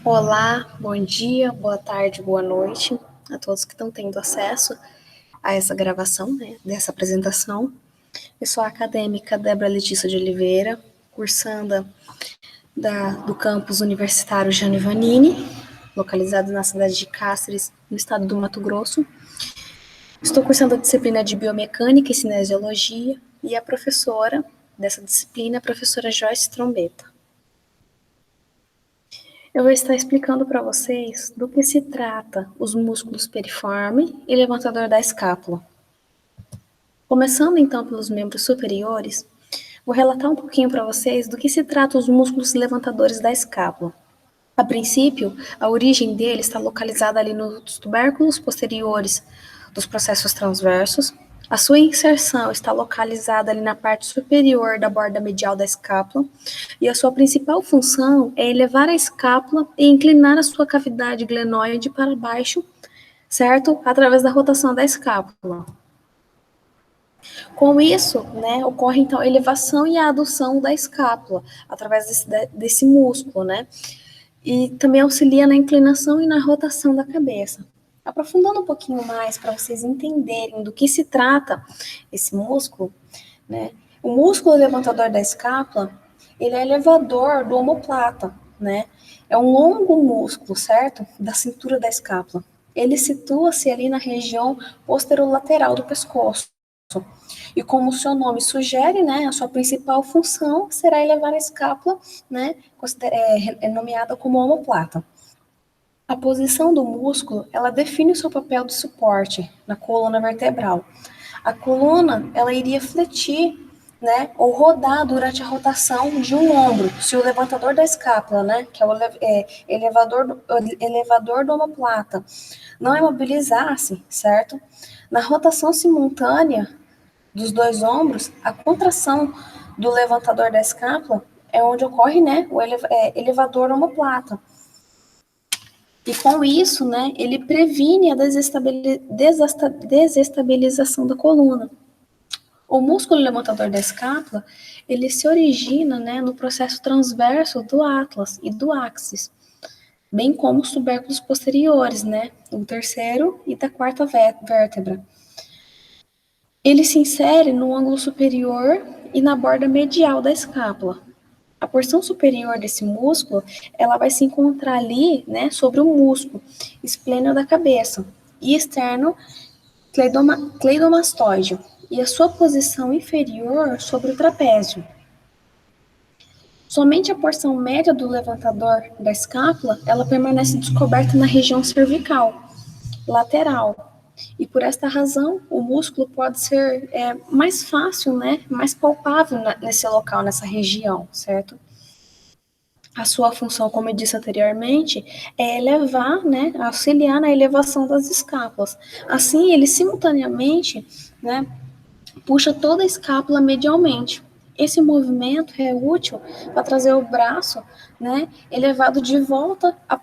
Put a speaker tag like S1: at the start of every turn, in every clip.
S1: Olá, bom dia, boa tarde, boa noite a todos que estão tendo acesso a essa gravação, dessa apresentação. Eu sou a acadêmica Débora Letícia de Oliveira, cursanda do campus universitário Jânio Vanini, localizado na cidade de Cáceres, no estado do Mato Grosso. Estou cursando a disciplina de Biomecânica e Cinesiologia e a professora dessa disciplina é a professora Joyce Trombetta. Eu vou estar explicando para vocês do que se trata os músculos piriforme e levantador da escápula. Começando então pelos membros superiores, vou relatar um pouquinho para vocês do que se trata os músculos levantadores da escápula. A princípio, a origem dele está localizada ali nos tubérculos posteriores dos processos transversos. A sua inserção está localizada ali na parte superior da borda medial da escápula, e a sua principal função é elevar a escápula e inclinar a sua cavidade glenoide para baixo, certo? Através da rotação da escápula. Com isso, ocorre então a elevação e a adução da escápula, através desse músculo, e também auxilia na inclinação e na rotação da cabeça. Aprofundando um pouquinho mais para vocês entenderem do que se trata esse músculo, o músculo levantador da escápula, ele é elevador do omoplata, É um longo músculo, certo? Da cintura da escápula. Ele situa-se ali na região posterolateral do pescoço. E como o seu nome sugere, a sua principal função será elevar a escápula, nomeada como omoplata. A posição do músculo, ela define o seu papel de suporte na coluna vertebral. A coluna, ela iria fletir, ou rodar durante a rotação de um ombro, se o levantador da escápula, que é o elevador do omoplata, não imobilizasse, certo? Na rotação simultânea dos dois ombros, a contração do levantador da escápula é onde ocorre, o elevador omoplata. E com isso, ele previne a desestabilização da coluna. O músculo levantador da escápula, ele se origina, no processo transverso do atlas e do axis, bem como os tubérculos posteriores, o terceiro e da quarta vértebra. Ele se insere no ângulo superior e na borda medial da escápula. A porção superior desse músculo, ela vai se encontrar ali, sobre o músculo esplênio da cabeça e externo cleidomastóide, e a sua posição inferior sobre o trapézio. Somente a porção média do levantador da escápula, ela permanece descoberta na região cervical, lateral. E por esta razão, o músculo pode ser mais fácil, mais palpável nesse local, nessa região, certo? A sua função, como eu disse anteriormente, é elevar, auxiliar na elevação das escápulas. Assim, ele simultaneamente, puxa toda a escápula medialmente. Esse movimento é útil para trazer o braço, elevado de volta à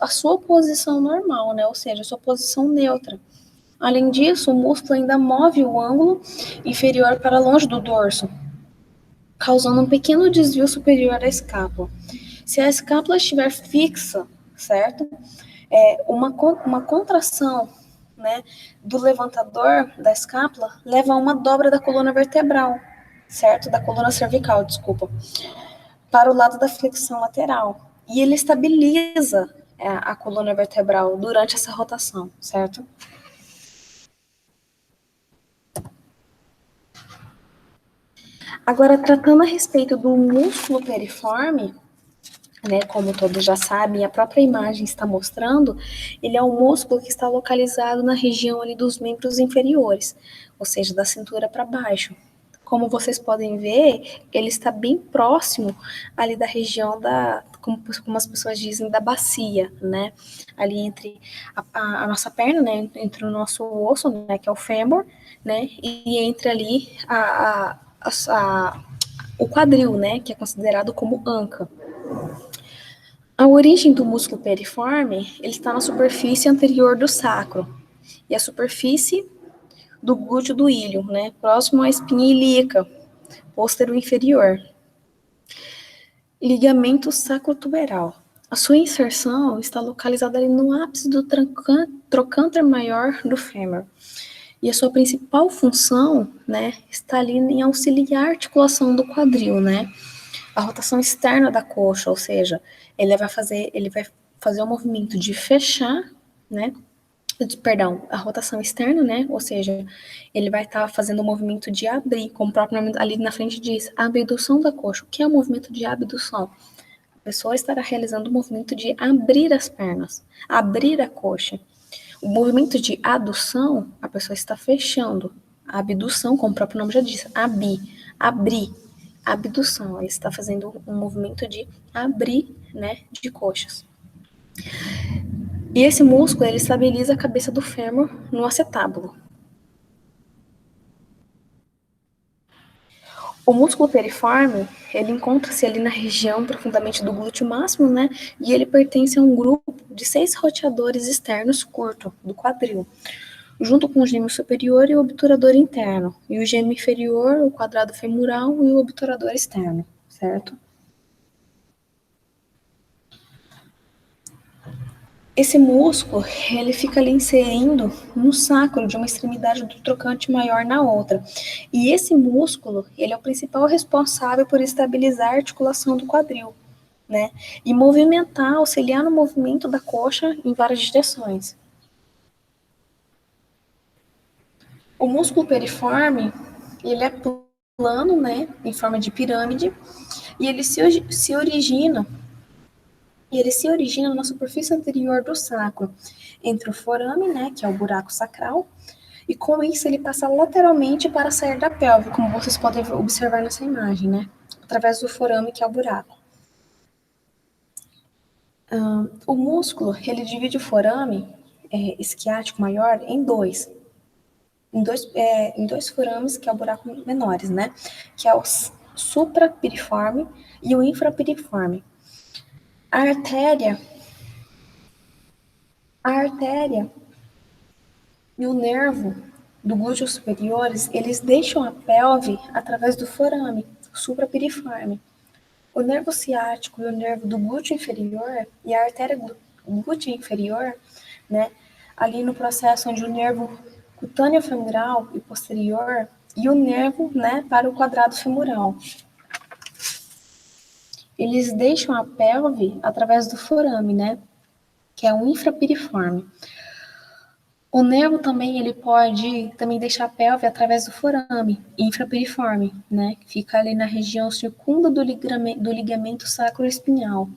S1: sua posição normal, ou seja, a sua posição neutra. Além disso, o músculo ainda move o ângulo inferior para longe do dorso, causando um pequeno desvio superior da escápula. Se a escápula estiver fixa, certo? Uma contração, do levantador da escápula leva a uma dobra da coluna vertebral, certo? Da coluna cervical, desculpa, para o lado da flexão lateral. E ele estabiliza a coluna vertebral durante essa rotação, certo? Agora, tratando a respeito do músculo piriforme, como todos já sabem, a própria imagem está mostrando, ele é um músculo que está localizado na região ali dos membros inferiores, ou seja, da cintura para baixo. Como vocês podem ver, ele está bem próximo ali da região como as pessoas dizem, da bacia, ali entre a nossa perna, entre o nosso osso, que é o fêmur, e entre ali o quadril, que é considerado como anca. A origem do músculo piriforme, ele está na superfície anterior do sacro e a superfície do glúteo do ilho, próximo à espinha ilíaca, póstero inferior. Ligamento sacrotuberal. A sua inserção está localizada ali no ápice do trocânter maior do fêmur. E a sua principal função, né, está ali em auxiliar a articulação do quadril, né? A rotação externa da coxa, ou seja, ele vai fazer o movimento de fechar, né? Perdão, a rotação externa, né? Ou seja, ele vai estar fazendo o movimento de abrir, como o próprio nome ali na frente diz, a abdução da coxa. O que é o movimento de abdução? A pessoa estará realizando o movimento de abrir as pernas, abrir a coxa. O movimento de adução, a pessoa está fechando. A abdução, como o próprio nome já diz, abrir. Abdução, ele está fazendo um movimento de abrir, né, de coxas. E esse músculo, ele estabiliza a cabeça do fêmur no acetábulo. O músculo periforme, ele encontra-se ali na região profundamente do glúteo máximo, né? E ele pertence a um grupo de 6 roteadores externos curto do quadril, junto com o gêmeo superior e o obturador interno, e o gêmeo inferior, o quadrado femoral e o obturador externo, certo? Esse músculo, ele fica ali inserindo no sacro de uma extremidade do trocante maior na outra. E esse músculo, ele é o principal responsável por estabilizar a articulação do quadril, né? E movimentar, auxiliar no movimento da coxa em várias direções. O músculo periforme, ele é plano, né, em forma de pirâmide, e ele se origina na superfície anterior do sacro, entre o forame, né, que é o buraco sacral, e com isso ele passa lateralmente para sair da pelve, como vocês podem observar nessa imagem, né, através do forame, que é o buraco. O músculo, ele divide o forame isquiático maior em dois forames, que é o buraco menores, né, que é o suprapiriforme e o infrapiriforme. A artéria e o nervo do glúteo superiores, eles deixam a pelve através do forame suprapiriforme. O nervo ciático e o nervo do glúteo inferior e a artéria glútea inferior, né, ali no processo onde o nervo cutâneo femoral e posterior e o nervo, né, para o quadrado femoral. Eles deixam a pelve através do forame, né, que é o infrapiriforme. O nervo também, ele pode também deixar a pelve através do forame, infrapiriforme, né? Fica ali na região circunda do ligamento sacroespinhal.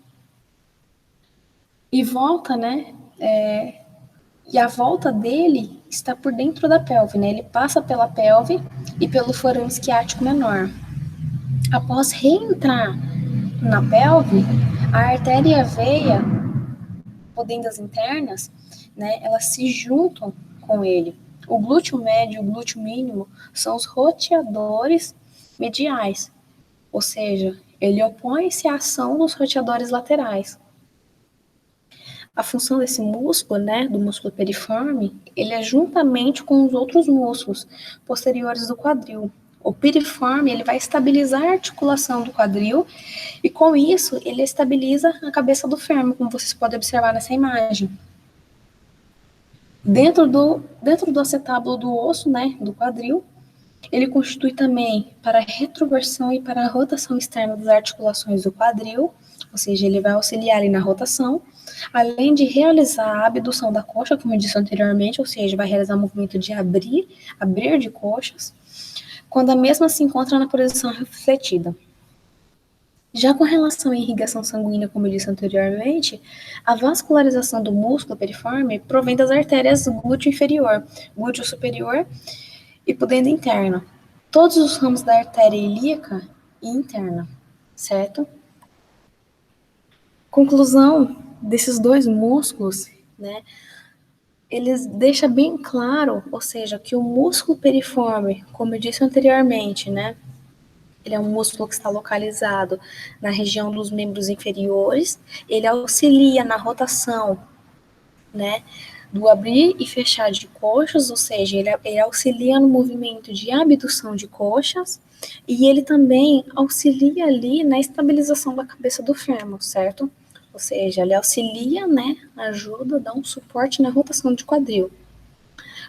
S1: E volta, né? E a volta dele está por dentro da pelve, né? Ele passa pela pelve e pelo forame isquiático menor. Após reentrar na pelve, a artéria e a veia, podendas internas, né, elas se juntam com ele. O glúteo médio e o glúteo mínimo são os roteadores mediais, ou seja, ele opõe-se à ação dos roteadores laterais. A função desse músculo, né, do músculo periforme, ele é juntamente com os outros músculos posteriores do quadril. O piriforme, ele vai estabilizar a articulação do quadril e, com isso, ele estabiliza a cabeça do fêmur, como vocês podem observar nessa imagem. Dentro do acetábulo do osso, né, do quadril, ele constitui também para a retroversão e para a rotação externa das articulações do quadril, ou seja, ele vai auxiliar ali na rotação, além de realizar a abdução da coxa, como eu disse anteriormente, ou seja, vai realizar o movimento de abrir de coxas, quando a mesma se encontra na posição refletida. Já com relação à irrigação sanguínea, como eu disse anteriormente, a vascularização do músculo periforme provém das artérias glúteo inferior, glúteo superior e pudenda interna. Todos os ramos da artéria ilíaca e interna, certo? Conclusão desses dois músculos, né? Eles deixam bem claro, ou seja, que o músculo periforme, como eu disse anteriormente, né? Ele é um músculo que está localizado na região dos membros inferiores. Ele auxilia na rotação, né, do abrir e fechar de coxas, ou seja, ele auxilia no movimento de abdução de coxas e ele também auxilia ali na estabilização da cabeça do fêmur, certo? ou seja, ele auxilia, né, ajuda, dá um suporte na rotação de quadril.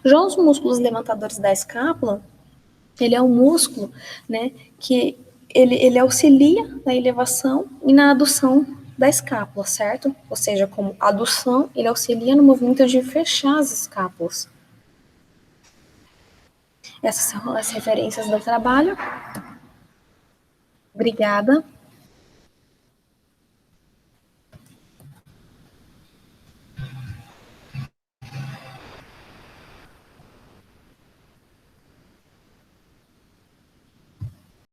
S1: Já os músculos levantadores da escápula, ele é um músculo, né, que ele auxilia na elevação e na adução da escápula, certo? Ou seja, como adução, ele auxilia no movimento de fechar as escápulas. Essas são as referências do trabalho. Obrigada.